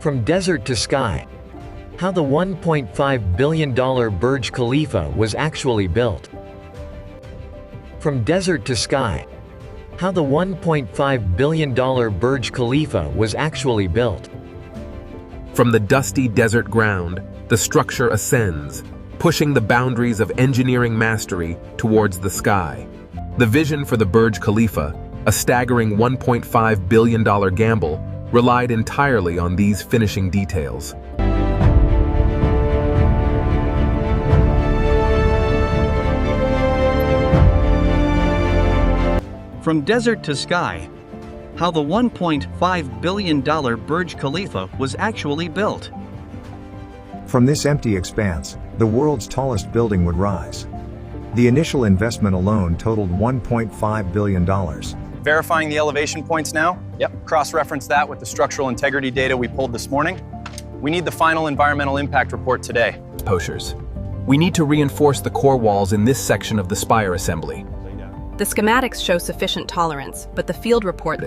From desert to sky. How the $1.5 billion Burj Khalifa was actually built. From desert to sky. How the $1.5 billion Burj Khalifa was actually built. From the dusty desert ground, the structure ascends, pushing the boundaries of engineering mastery towards the sky. The vision for the Burj Khalifa, a staggering $1.5 billion gamble, relied entirely on these finishing details. From desert to sky. How the $1.5 billion Burj Khalifa was actually built. From this empty expanse, the world's tallest building would rise. The initial investment alone totaled $1.5 billion. Verifying the elevation points now? Yep. Cross-reference that with the structural integrity data we pulled this morning. We need the final environmental impact report today. Poshers. We need to reinforce the core walls in this section of the spire assembly. The schematics show sufficient tolerance, but the field report...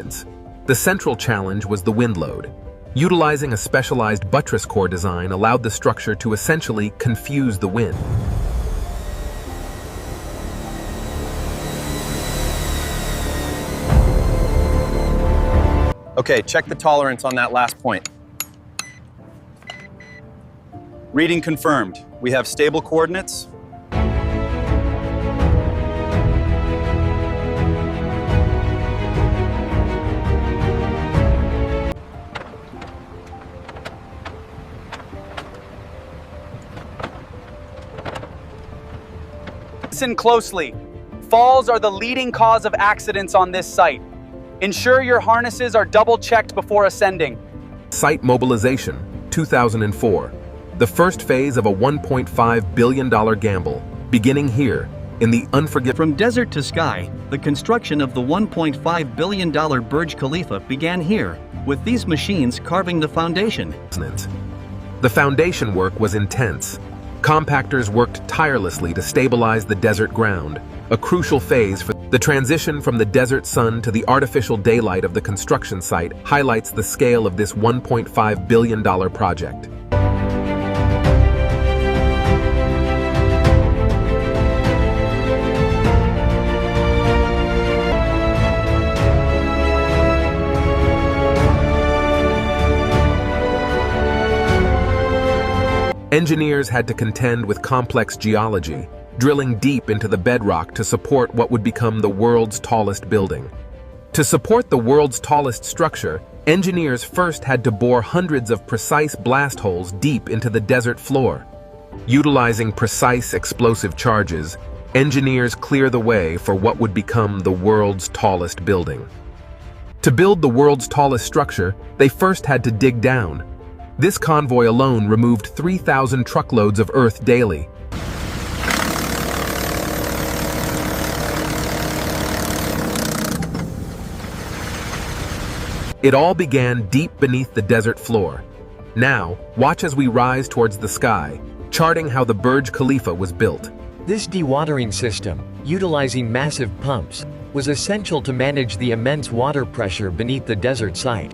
The central challenge was the wind load. Utilizing a specialized buttress core design allowed the structure to essentially confuse the wind. Okay, check the tolerance on that last point. Reading confirmed. We have stable coordinates. Listen closely. Falls are the leading cause of accidents on this site. Ensure your harnesses are double-checked before ascending. Site mobilization, 2004. The first phase of a $1.5 billion gamble, beginning here, in the unforgiving... From desert to sky, the construction of the $1.5 billion Burj Khalifa began here, with these machines carving the foundation. The foundation work was intense. Compactors worked tirelessly to stabilize the desert ground, a crucial phase for the transition from the desert sun to the artificial daylight of the construction site highlights the scale of this $1.5 billion project. Engineers had to contend with complex geology, drilling deep into the bedrock to support what would become the world's tallest building. To support the world's tallest structure, engineers first had to bore hundreds of precise blast holes deep into the desert floor. Utilizing precise explosive charges, engineers clear the way for what would become the world's tallest building. To build the world's tallest structure, they first had to dig down. This convoy alone removed 3,000 truckloads of earth daily. It all began deep beneath the desert floor. Now, watch as we rise towards the sky, charting how the Burj Khalifa was built. This dewatering system, utilizing massive pumps, was essential to manage the immense water pressure beneath the desert site.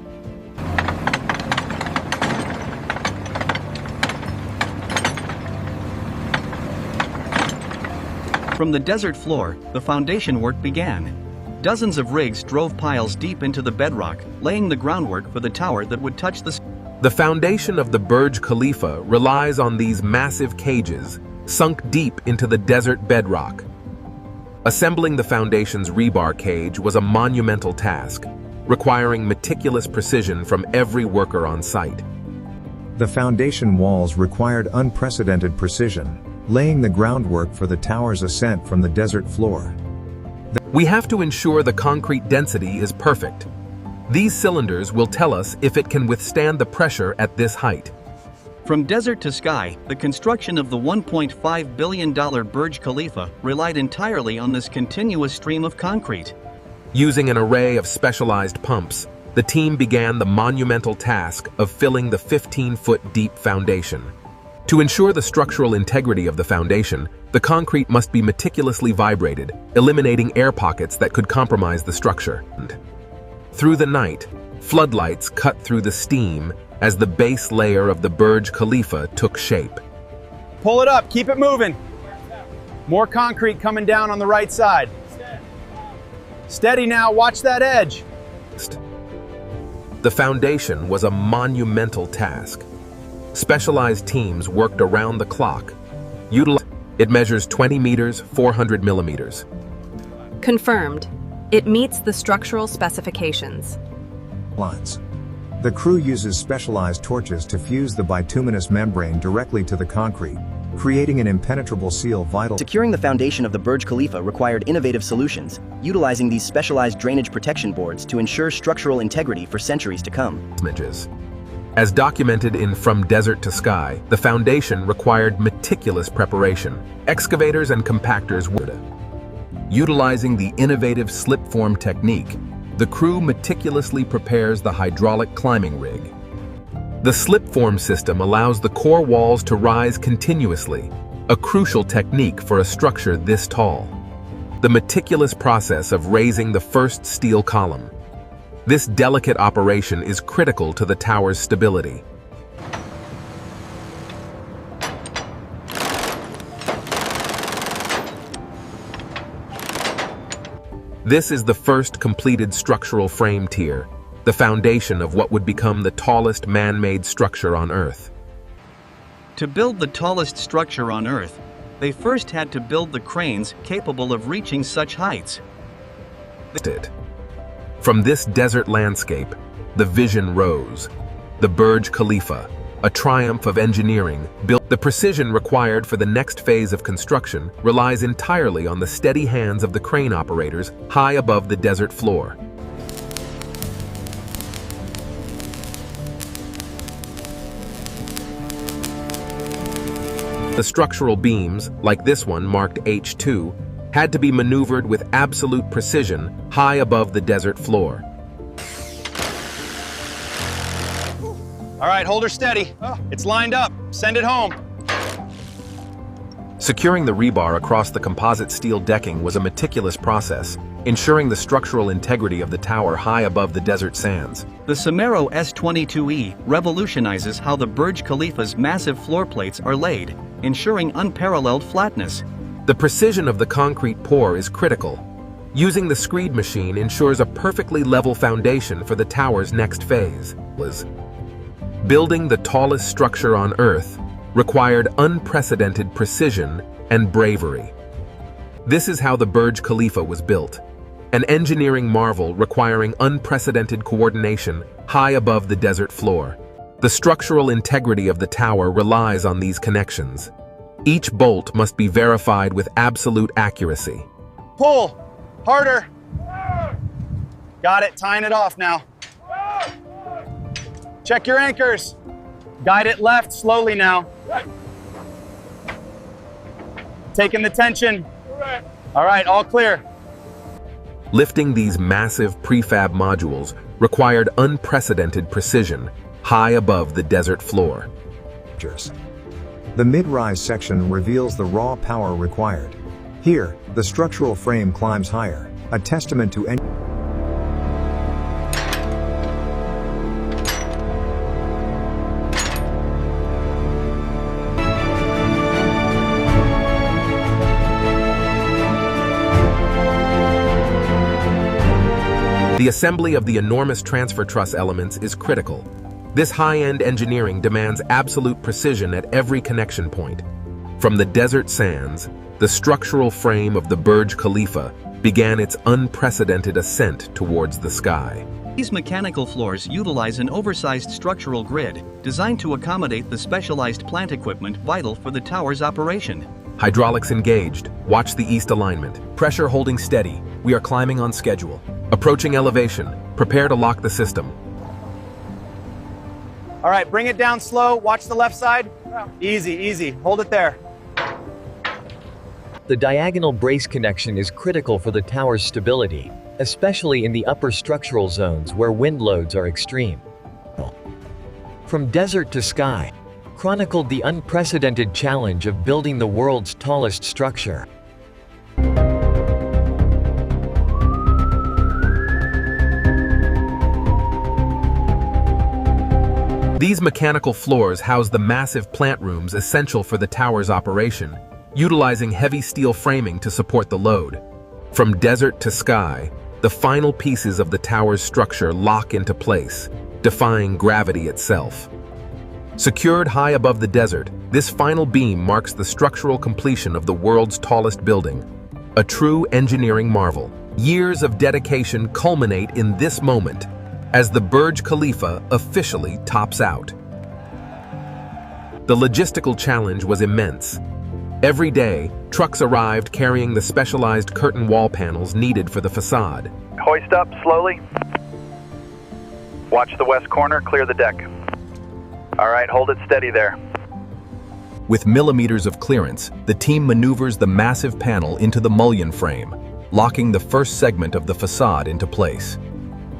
From the desert floor, the foundation work began. Dozens of rigs drove piles deep into the bedrock, laying the groundwork for the tower that would touch the sky. The foundation of the Burj Khalifa relies on these massive cages, sunk deep into the desert bedrock. Assembling the foundation's rebar cage was a monumental task, requiring meticulous precision from every worker on site. The foundation walls required unprecedented precision, laying the groundwork for the tower's ascent from the desert floor. We have to ensure the concrete density is perfect. These cylinders will tell us if it can withstand the pressure at this height. From desert to sky, the construction of the $1.5 billion Burj Khalifa relied entirely on this continuous stream of concrete. Using an array of specialized pumps, the team began the monumental task of filling the 15-foot deep foundation. To ensure the structural integrity of the foundation, the concrete must be meticulously vibrated, eliminating air pockets that could compromise the structure. Through the night, floodlights cut through the steam, as the base layer of the Burj Khalifa took shape. Pull it up, keep it moving. More concrete coming down on the right side. Steady now, watch that edge. The foundation was a monumental task. Specialized teams worked around the clock. It measures 20 meters, 400 millimeters. Confirmed. It meets the structural specifications. Lines. The crew uses specialized torches to fuse the bituminous membrane directly to the concrete, creating an impenetrable seal vital. Securing the foundation of the Burj Khalifa required innovative solutions, utilizing these specialized drainage protection boards to ensure structural integrity for centuries to come. Images. As documented in From Desert to Sky, the foundation required meticulous preparation. Excavators and compactors were utilizing the innovative slip-form technique. The crew meticulously prepares the hydraulic climbing rig. The slip-form system allows the core walls to rise continuously, a crucial technique for a structure this tall. The meticulous process of raising the first steel column. This delicate operation is critical to the tower's stability. This is the first completed structural frame tier, the foundation of what would become the tallest man-made structure on Earth. To build the tallest structure on Earth, they first had to build the cranes capable of reaching such heights. From this desert landscape, the vision rose. The Burj Khalifa, a triumph of engineering, built. The precision required for the next phase of construction relies entirely on the steady hands of the crane operators high above the desert floor. The structural beams, like this one marked H2, had to be maneuvered with absolute precision high above the desert floor. All right, hold her steady. It's lined up. Send it home. Securing the rebar across the composite steel decking was a meticulous process, ensuring the structural integrity of the tower high above the desert sands. The Samaro S22E revolutionizes how the Burj Khalifa's massive floor plates are laid, ensuring unparalleled flatness. The precision of the concrete pour is critical. Using the screed machine ensures a perfectly level foundation for the tower's next phase. Building the tallest structure on Earth required unprecedented precision and bravery. This is how the Burj Khalifa was built, an engineering marvel requiring unprecedented coordination high above the desert floor. The structural integrity of the tower relies on these connections. Each bolt must be verified with absolute accuracy. Pull! Harder! Got it, tying it off now. Check your anchors. Guide it left slowly now. Taking the tension. All right, all clear. Lifting these massive prefab modules required unprecedented precision high above the desert floor. The mid-rise section reveals the raw power required. Here, the structural frame climbs higher, a testament to The assembly of the enormous transfer truss elements is critical. This high-end engineering demands absolute precision at every connection point. From the desert sands, the structural frame of the Burj Khalifa began its unprecedented ascent towards the sky. These mechanical floors utilize an oversized structural grid designed to accommodate the specialized plant equipment vital for the tower's operation. Hydraulics engaged. Watch the east alignment. Pressure holding steady. We are climbing on schedule. Approaching elevation. Prepare to lock the system. All right, bring it down slow. Watch the left side. Easy, easy. Hold it there. The diagonal brace connection is critical for the tower's stability, especially in the upper structural zones where wind loads are extreme. From Desert to Sky chronicled the unprecedented challenge of building the world's tallest structure. These These mechanical floors house the massive plant rooms essential for the tower's operation, utilizing heavy steel framing to support the load. From desert to sky, the final pieces of the tower's structure lock into place, defying gravity itself. Secured high above the desert, this final beam marks the structural completion of the world's tallest building, a true engineering marvel. Years of dedication culminate in this moment as the Burj Khalifa officially tops out. The logistical challenge was immense. Every day, trucks arrived carrying the specialized curtain wall panels needed for the facade. Hoist up slowly. Watch the west corner, clear the deck. All right, hold it steady there. With millimeters of clearance, the team maneuvers the massive panel into the mullion frame, locking the first segment of the facade into place.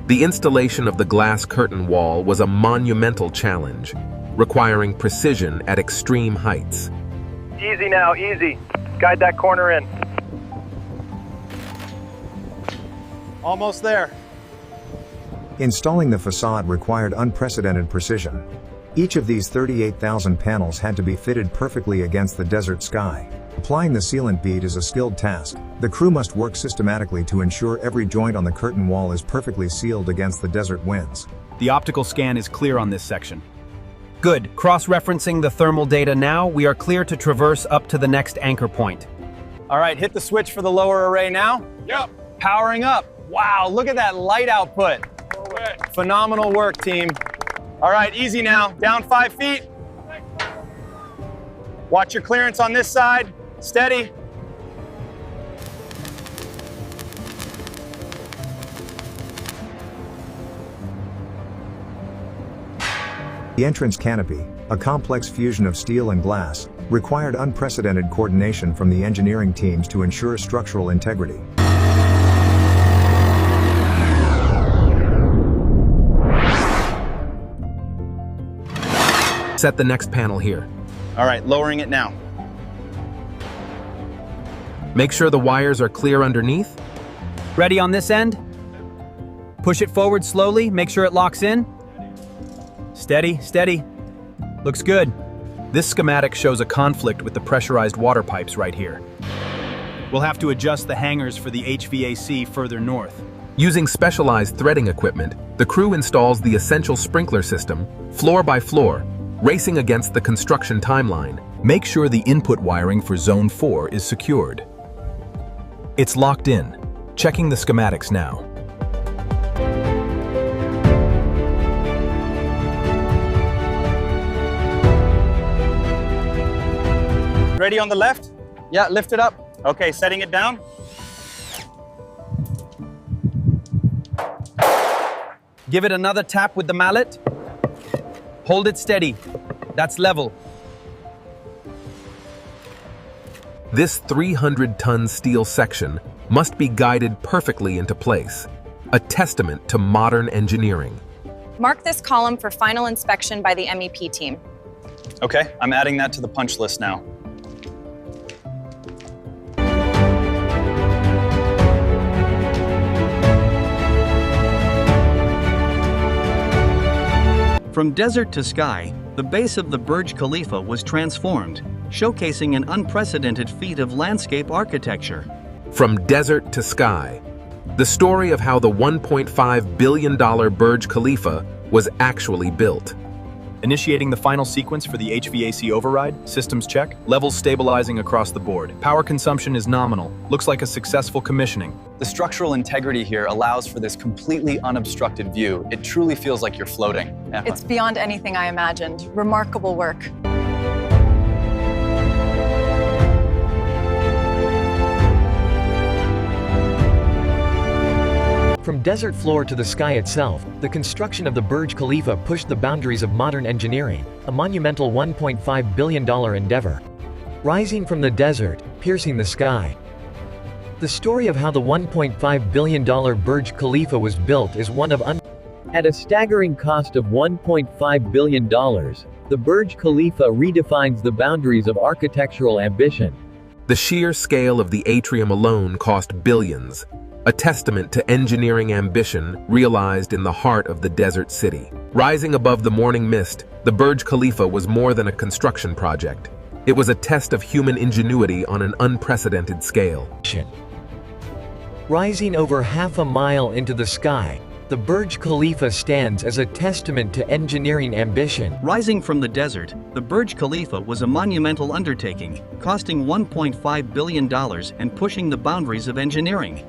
The installation of the glass curtain wall was a monumental challenge, requiring precision at extreme heights. Easy now, easy. Guide that corner in. Almost there. Installing the facade required unprecedented precision. Each of these 38,000 panels had to be fitted perfectly against the desert sky. Applying the sealant bead is a skilled task. The crew must work systematically to ensure every joint on the curtain wall is perfectly sealed against the desert winds. The optical scan is clear on this section. Good. Cross-referencing the thermal data now, we are clear to traverse up to the next anchor point. All right, hit the switch for the lower array now. Yep. Powering up. Wow, look at that light output. Phenomenal work, team. All right, easy now. Down 5 feet. Watch your clearance on this side. Steady. The entrance canopy, a complex fusion of steel and glass, required unprecedented coordination from the engineering teams to ensure structural integrity. Set the next panel here. All right, lowering it now. Make sure the wires are clear underneath. Ready on this end? Push it forward slowly, make sure it locks in. Steady, steady. Looks good. This schematic shows a conflict with the pressurized water pipes right here. We'll have to adjust the hangers for the HVAC further north. Using specialized threading equipment, the crew installs the essential sprinkler system, floor by floor, racing against the construction timeline. Make sure the input wiring for Zone 4 is secured. It's locked in. Checking the schematics now. Ready on the left? Yeah, lift it up. Okay, setting it down. Give it another tap with the mallet. Hold it steady. That's level. This 300-ton steel section must be guided perfectly into place, a testament to modern engineering. Mark this column for final inspection by the MEP team. Okay, I'm adding that to the punch list now. From desert to sky, the base of the Burj Khalifa was transformed, showcasing an unprecedented feat of landscape architecture. From desert to sky, the story of how the $1.5 billion Burj Khalifa was actually built. Initiating the final sequence for the HVAC override, systems check, levels stabilizing across the board. Power consumption is nominal. Looks like a successful commissioning. The structural integrity here allows for this completely unobstructed view. It truly feels like you're floating. Yeah. It's beyond anything I imagined. Remarkable work. From desert floor to the sky itself, the construction of the Burj Khalifa pushed the boundaries of modern engineering, a monumental $1.5 billion endeavor. Rising from the desert, piercing the sky. The story of how the $1.5 billion Burj Khalifa was built is one of At a staggering cost of $1.5 billion, the Burj Khalifa redefines the boundaries of architectural ambition. The sheer scale of the atrium alone cost billions, a testament to engineering ambition realized in the heart of the desert city. Rising above the morning mist, the Burj Khalifa was more than a construction project. It was a test of human ingenuity on an unprecedented scale. Rising over half a mile into the sky, the Burj Khalifa stands as a testament to engineering ambition. Rising from the desert, the Burj Khalifa was a monumental undertaking, costing $1.5 billion and pushing the boundaries of engineering.